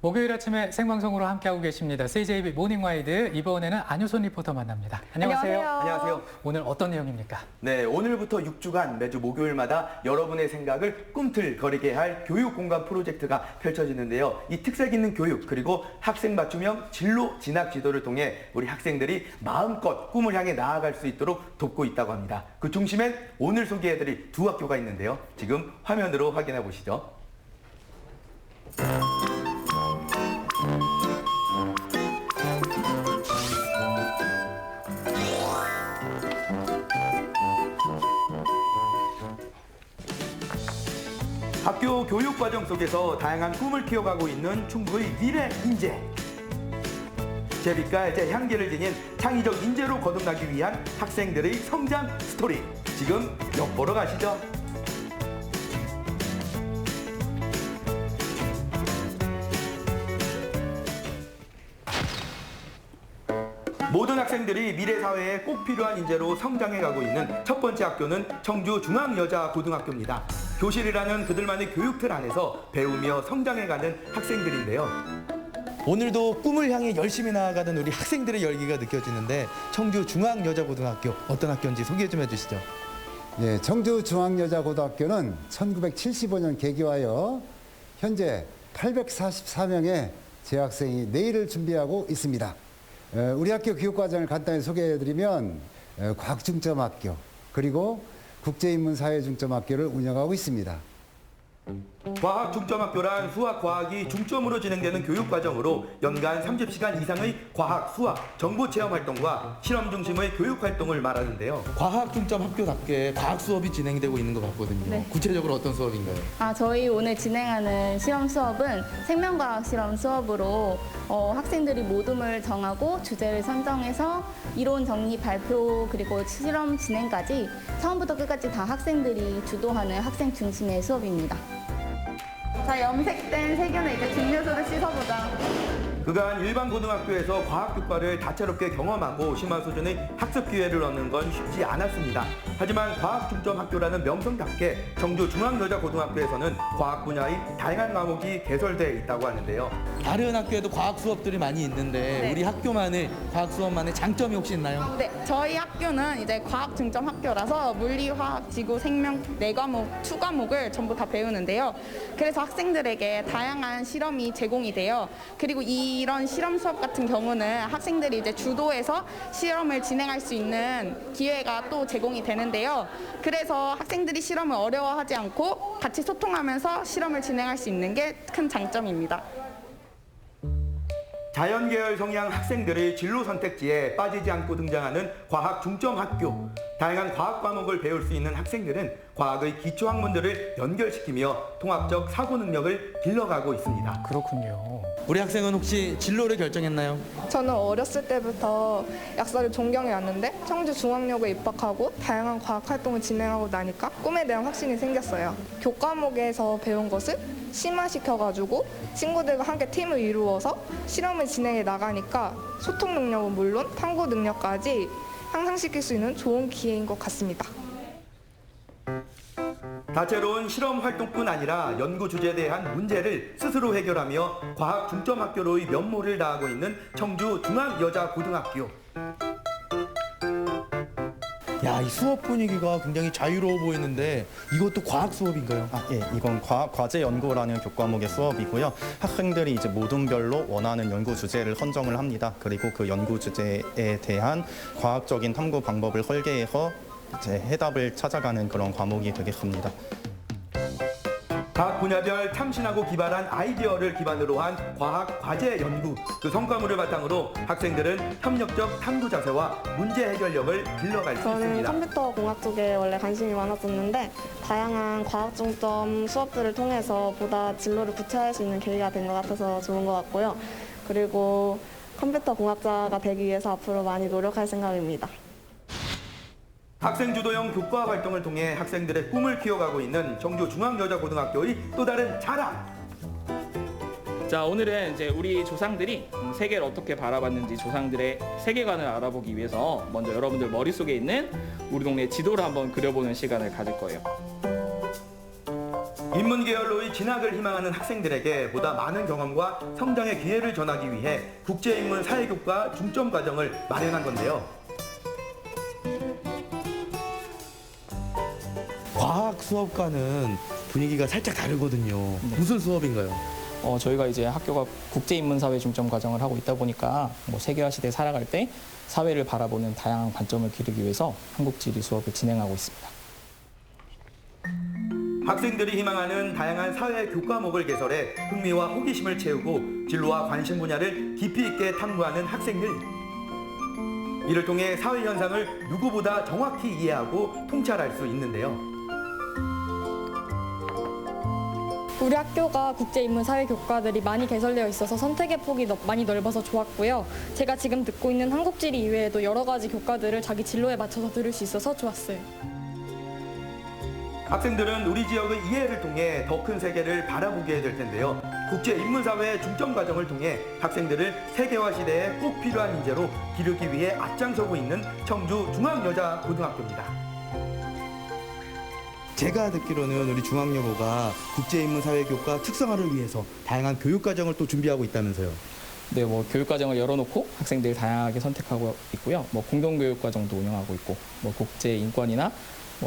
목요일 아침에 생방송으로 함께하고 계십니다. CJB 모닝와이드 이번에는 안효선 리포터 만납니다. 안녕하세요. 안녕하세요. 오늘 어떤 내용입니까? 네, 오늘부터 6주간 매주 목요일마다 여러분의 생각을 꿈틀거리게 할 교육 공간 프로젝트가 펼쳐지는데요. 이 특색 있는 교육 그리고 학생 맞춤형 진로 진학 지도를 통해 우리 학생들이 마음껏 꿈을 향해 나아갈 수 있도록 돕고 있다고 합니다. 그 중심엔 오늘 소개해드릴 두 학교가 있는데요. 지금 화면으로 확인해 보시죠. 학교 교육 과정 속에서 다양한 꿈을 키워가고 있는 충북의 미래 인재. 제 빛깔, 제 향기를 지닌 창의적 인재로 거듭나기 위한 학생들의 성장 스토리. 지금 엿보러 가시죠. 모든 학생들이 미래 사회에 꼭 필요한 인재로 성장해가고 있는 첫 번째 학교는 청주중앙여자고등학교입니다. 교실이라는 그들만의 교육틀 안에서 배우며 성장해가는 학생들인데요. 오늘도 꿈을 향해 열심히 나아가는 우리 학생들의 열기가 느껴지는데 청주중앙여자고등학교 어떤 학교인지 소개 좀 해주시죠. 네, 청주중앙여자고등학교는 1975년 개교하여 현재 844명의 재학생이 내일을 준비하고 있습니다. 우리 학교 교육과정을 간단히 소개해드리면 과학중점학교 그리고 국제인문사회중점학교를 운영하고 있습니다. 과학중점학교란 수학, 과학이 중점으로 진행되는 교육과정으로 연간 30시간 이상의 과학, 수학, 정보체험 활동과 실험 중심의 교육활동을 말하는데요. 과학중점학교답게 과학 수업이 진행되고 있는 것 같거든요. 네. 구체적으로 어떤 수업인가요? 저희 오늘 진행하는 실험 수업은 생명과학 실험 수업으로 학생들이 모둠을 정하고 주제를 선정해서 이론 정리, 발표 그리고 실험 진행까지 처음부터 끝까지 다 학생들이 주도하는 학생 중심의 수업입니다. 자, 염색된 세균을 이제 증류수로 씻어보자. 그간 일반 고등학교에서 과학 교과를 다채롭게 경험하고 심한 수준의 학습 기회를 얻는 건 쉽지 않았습니다. 하지만 과학중점학교라는 명성답게 청주중앙여자고등학교에서는 과학 분야의 다양한 과목이 개설되어 있다고 하는데요. 다른 학교에도 과학 수업들이 많이 있는데 네. 우리 학교만의 과학 수업만의 장점이 혹시 있나요? 네, 저희 학교는 이제 과학 중점 학교라서 물리, 화학, 지구, 생명 4과목, 추과목을 전부 다 배우는데요. 그래서 학생들에게 다양한 실험이 제공이 돼요. 그리고 이런 실험 수업 같은 경우는 학생들이 이제 주도해서 실험을 진행할 수 있는 기회가 또 제공이 되는데요. 그래서 학생들이 실험을 어려워하지 않고 같이 소통하면서 실험을 진행할 수 있는 게 큰 장점입니다. 자연계열 성향 학생들의 진로 선택지에 빠지지 않고 등장하는 과학중점학교. 다양한 과학 과목을 배울 수 있는 학생들은 과학의 기초학문들을 연결시키며 통합적 사고 능력을 길러가고 있습니다. 그렇군요. 우리 학생은 혹시 진로를 결정했나요? 저는 어렸을 때부터 약사를 존경해 왔는데 청주중앙여고에 입학하고 다양한 과학 활동을 진행하고 나니까 꿈에 대한 확신이 생겼어요. 교과목에서 배운 것을 심화시켜가지고 친구들과 함께 팀을 이루어서 실험을 진행해 나가니까 소통 능력은 물론 탐구 능력까지 향상시킬 수 있는 좋은 기회인 것 같습니다. 다채로운 실험 활동뿐 아니라 연구 주제에 대한 문제를 스스로 해결하며 과학 중점 학교로의 면모를 다하고 있는 청주중앙여자고등학교. 야, 이 수업 분위기가 굉장히 자유로워 보이는데 이것도 과학 수업인가요? 예, 이건 과학 과제 연구라는 교과목의 수업이고요. 학생들이 이제 모둠별로 원하는 연구 주제를 선정을 합니다. 그리고 그 연구 주제에 대한 과학적인 탐구 방법을 설계해서 이제 해답을 찾아가는 그런 과목이 되겠습니다. 각 분야별 참신하고 기발한 아이디어를 기반으로 한 과학 과제 연구. 그 성과물을 바탕으로 학생들은 협력적 탐구 자세와 문제 해결력을 길러갈 수 저는 있습니다. 컴퓨터 공학 쪽에 원래 관심이 많았었는데 다양한 과학 중점 수업들을 통해서 보다 진로를 구체화할 수 있는 계기가 된 것 같아서 좋은 것 같고요. 그리고 컴퓨터 공학자가 되기 위해서 앞으로 많이 노력할 생각입니다. 학생 주도형 교과 활동을 통해 학생들의 꿈을 키워가고 있는 청주중앙여자고등학교의 또 다른 자랑. 자, 오늘은 이제 우리 조상들이 세계를 어떻게 바라봤는지 조상들의 세계관을 알아보기 위해서 먼저 여러분들 머릿속에 있는 우리 동네 지도를 한번 그려보는 시간을 가질 거예요. 인문계열로의 진학을 희망하는 학생들에게 보다 많은 경험과 성장의 기회를 전하기 위해 국제인문 사회교과 중점 과정을 마련한 건데요. 과학 수업과는 분위기가 살짝 다르거든요. 무슨 수업인가요? 저희가 이제 학교가 국제인문사회 중점 과정을 하고 있다 보니까 세계화 시대에 살아갈 때 사회를 바라보는 다양한 관점을 기르기 위해서 한국지리 수업을 진행하고 있습니다. 학생들이 희망하는 다양한 사회 교과목을 개설해 흥미와 호기심을 채우고 진로와 관심 분야를 깊이 있게 탐구하는 학생들. 이를 통해 사회 현상을 누구보다 정확히 이해하고 통찰할 수 있는데요. 우리 학교가 국제인문사회 교과들이 많이 개설되어 있어서 선택의 폭이 많이 넓어서 좋았고요. 제가 지금 듣고 있는 한국지리 이외에도 여러 가지 교과들을 자기 진로에 맞춰서 들을 수 있어서 좋았어요. 학생들은 우리 지역의 이해를 통해 더 큰 세계를 바라보게 될 텐데요. 국제인문사회 중점 과정을 통해 학생들을 세계화 시대에 꼭 필요한 인재로 기르기 위해 앞장서고 있는 청주 중앙여자고등학교입니다. 제가 듣기로는 우리 중앙여고가 국제인문사회교과 특성화를 위해서 다양한 교육과정을 또 준비하고 있다면서요. 네, 교육과정을 열어놓고 학생들이 다양하게 선택하고 있고요. 공동교육과정도 운영하고 있고, 국제인권이나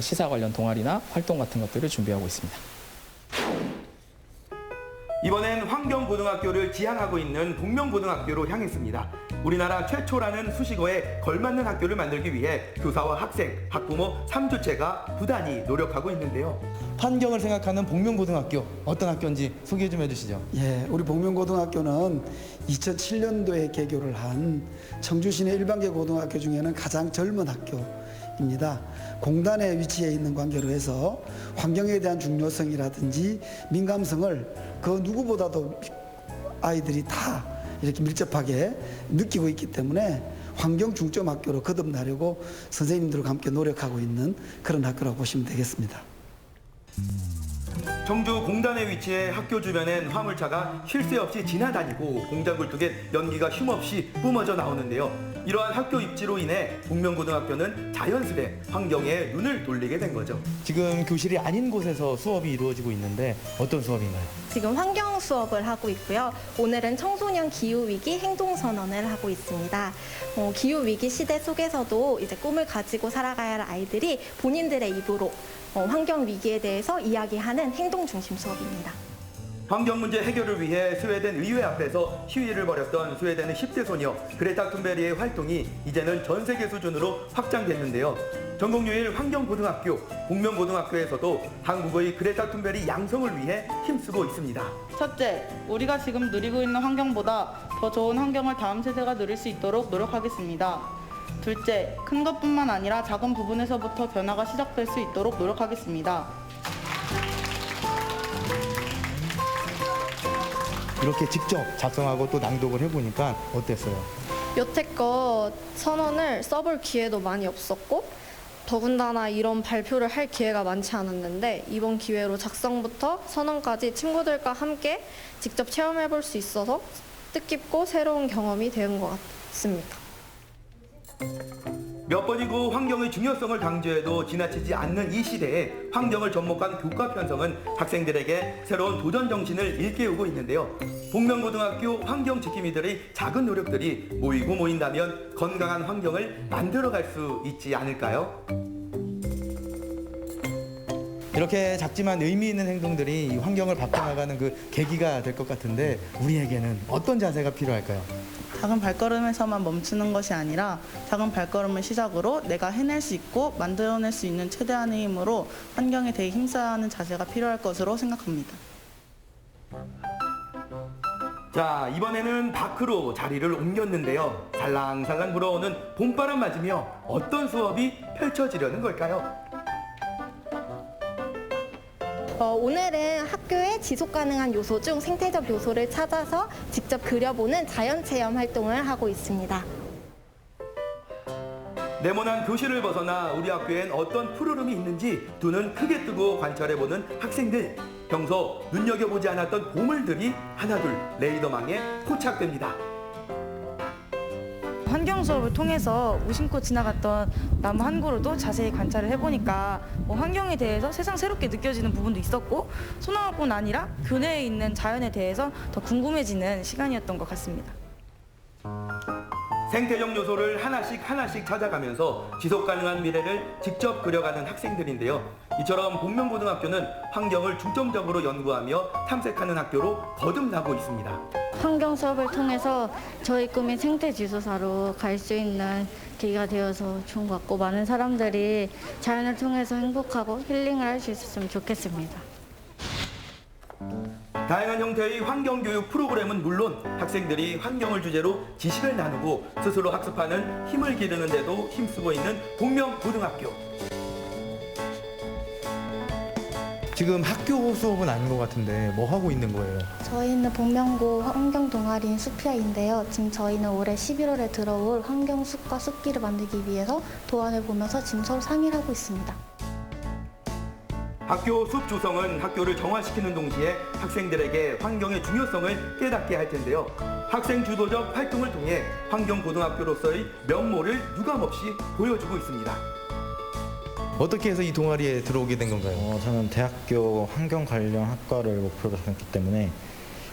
시사 관련 동아리나 활동 같은 것들을 준비하고 있습니다. 이번엔 환경고등학교를 지향하고 있는 동명고등학교로 향했습니다. 우리나라 최초라는 수식어에 걸맞는 학교를 만들기 위해 교사와 학생, 학부모 3주체가 부단히 노력하고 있는데요. 환경을 생각하는 복명고등학교, 어떤 학교인지 소개 좀 해주시죠. 예, 우리 복명고등학교는 2007년도에 개교를 한 청주 시내 일반계 고등학교 중에는 가장 젊은 학교입니다. 공단에 위치해 있는 관계로 해서 환경에 대한 중요성이라든지 민감성을 그 누구보다도 아이들이 다 이렇게 밀접하게 느끼고 있기 때문에 환경 중점 학교로 거듭나려고 선생님들과 함께 노력하고 있는 그런 학교라고 보시면 되겠습니다. 청주 공단에 위치해 학교 주변엔 화물차가 쉴 새 없이 지나다니고 공장 굴뚝에 연기가 쉼없이 뿜어져 나오는데요. 이러한 학교 입지로 인해 복명고등학교는 자연스레 환경에 눈을 돌리게 된 거죠. 지금 교실이 아닌 곳에서 수업이 이루어지고 있는데 어떤 수업인가요? 지금 환경 수업을 하고 있고요. 오늘은 청소년 기후위기 행동선언을 하고 있습니다. 기후위기 시대 속에서도 이제 꿈을 가지고 살아가야 할 아이들이 본인들의 입으로 환경 위기에 대해서 이야기하는 행동 중심 수업입니다. 환경 문제 해결을 위해 스웨덴 의회 앞에서 시위를 벌였던 스웨덴의 10대 소녀 그레타 툰베리의 활동이 이제는 전 세계 수준으로 확장됐는데요. 전국유일 환경고등학교, 복명고등학교에서도 한국의 그레타 툰베리 양성을 위해 힘쓰고 있습니다. 첫째, 우리가 지금 누리고 있는 환경보다 더 좋은 환경을 다음 세대가 누릴 수 있도록 노력하겠습니다. 둘째, 큰 것뿐만 아니라 작은 부분에서부터 변화가 시작될 수 있도록 노력하겠습니다. 이렇게 직접 작성하고 또 낭독을 해보니까 어땠어요? 여태껏 선언을 써볼 기회도 많이 없었고 더군다나 이런 발표를 할 기회가 많지 않았는데 이번 기회로 작성부터 선언까지 친구들과 함께 직접 체험해볼 수 있어서 뜻깊고 새로운 경험이 된 것 같습니다. 몇 번이고 환경의 중요성을 강조해도 지나치지 않는 이 시대에 환경을 접목한 교과 편성은 학생들에게 새로운 도전 정신을 일깨우고 있는데요. 복명고등학교 환경지킴이들의 작은 노력들이 모이고 모인다면 건강한 환경을 만들어갈 수 있지 않을까요? 이렇게 작지만 의미 있는 행동들이 이 환경을 바꿔나가는 그 계기가 될 것 같은데 우리에게는 어떤 자세가 필요할까요? 작은 발걸음에서만 멈추는 것이 아니라 작은 발걸음을 시작으로 내가 해낼 수 있고 만들어낼 수 있는 최대한의 힘으로 환경에 대해 힘써야 하는 자세가 필요할 것으로 생각합니다. 자, 이번에는 밖으로 자리를 옮겼는데요. 살랑살랑 불어오는 봄바람 맞으며 어떤 수업이 펼쳐지려는 걸까요? 오늘은 학교의 지속가능한 요소 중 생태적 요소를 찾아서 직접 그려보는 자연체험 활동을 하고 있습니다. 네모난 교실을 벗어나 우리 학교엔 어떤 푸르름이 있는지 두 눈 크게 뜨고 관찰해보는 학생들. 평소 눈여겨보지 않았던 보물들이 하나둘 레이더망에 포착됩니다. 환경 수업을 통해서 무심코 지나갔던 나무 한 그루도 자세히 관찰을 해보니까 환경에 대해서 세상 새롭게 느껴지는 부분도 있었고 소나무뿐 아니라 교내에 있는 자연에 대해서 더 궁금해지는 시간이었던 것 같습니다. 생태적 요소를 하나씩 찾아가면서 지속 가능한 미래를 직접 그려가는 학생들인데요. 이처럼 복면고등학교는 환경을 중점적으로 연구하며 탐색하는 학교로 거듭나고 있습니다. 환경 수업을 통해서 저희 꿈인 생태지도사로 갈 수 있는 계기가 되어서 좋은 것 같고 많은 사람들이 자연을 통해서 행복하고 힐링을 할 수 있었으면 좋겠습니다. 다양한 형태의 환경교육 프로그램은 물론 학생들이 환경을 주제로 지식을 나누고 스스로 학습하는 힘을 기르는 데도 힘쓰고 있는 복면고등학교. 지금 학교 수업은 아닌 것 같은데 뭐 하고 있는 거예요? 저희는 복면고 환경 동아리인 숲피아인데요. 지금 저희는 올해 11월에 들어올 환경 숲과 숲길을 만들기 위해서 도안을 보면서 지금 서로 상의를 하고 있습니다. 학교 숲 조성은 학교를 정화시키는 동시에 학생들에게 환경의 중요성을 깨닫게 할 텐데요. 학생 주도적 활동을 통해 환경고등학교로서의 면모를 유감없이 보여주고 있습니다. 어떻게 해서 이 동아리에 들어오게 된 건가요? 저는 대학교 환경 관련 학과를 목표로 삼았기 때문에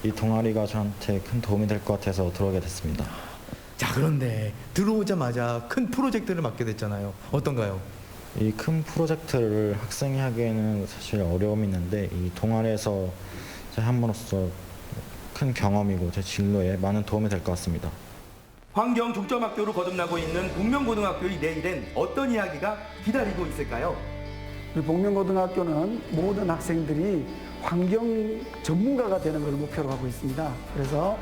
이 동아리가 저한테 큰 도움이 될 것 같아서 들어오게 됐습니다. 자, 그런데 들어오자마자 큰 프로젝트를 맡게 됐잖아요. 어떤가요? 이 큰 프로젝트를 학생이 하기에는 사실 어려움이 있는데 이 동아리에서 함으로써 큰 경험이고 제 진로에 많은 도움이 될 것 같습니다. 환경 중점학교로 거듭나고 있는 복면고등학교의 내일엔 어떤 이야기가 기다리고 있을까요? 우리 복면고등학교는 모든 학생들이 환경 전문가가 되는 걸 목표로 하고 있습니다. 그래서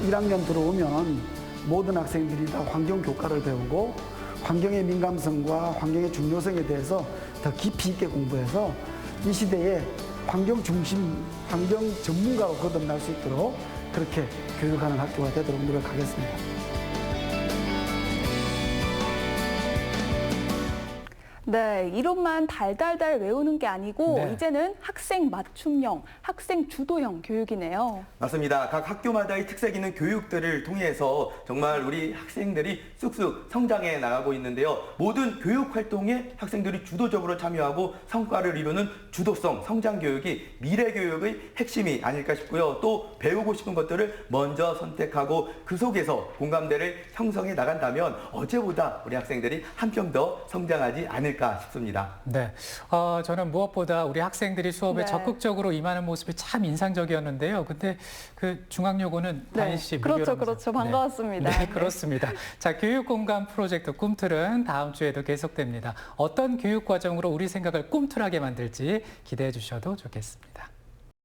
1학년 들어오면 모든 학생들이 다 환경 교과를 배우고 환경의 민감성과 환경의 중요성에 대해서 더 깊이 있게 공부해서 이 시대에 환경 중심, 환경 전문가로 거듭날 수 있도록 그렇게 교육하는 학교가 되도록 노력하겠습니다. 네, 이론만 달달달 외우는 게 아니고 네. 이제는 학생 맞춤형, 학생 주도형 교육이네요. 맞습니다. 각 학교마다의 특색 있는 교육들을 통해서 정말 우리 학생들이 쑥쑥 성장해 나가고 있는데요. 모든 교육 활동에 학생들이 주도적으로 참여하고 성과를 이루는 주도성, 성장 교육이 미래 교육의 핵심이 아닐까 싶고요. 또 배우고 싶은 것들을 먼저 선택하고 그 속에서 공감대를 형성해 나간다면 어제보다 우리 학생들이 한 뼘 더 성장하지 않을까 싶습니다. 네, 저는 무엇보다 우리 학생들이 수업에 네. 적극적으로 임하는 모습이 참 인상적이었는데요. 근데 그 중앙여고는 네, 다인 씨, 그렇죠. 반가웠습니다. 네, 그렇습니다. 자, 교육 공감 프로젝트 꿈틀은 다음 주에도 계속됩니다. 어떤 교육 과정으로 우리 생각을 꿈틀하게 만들지 기대해 주셔도 좋겠습니다.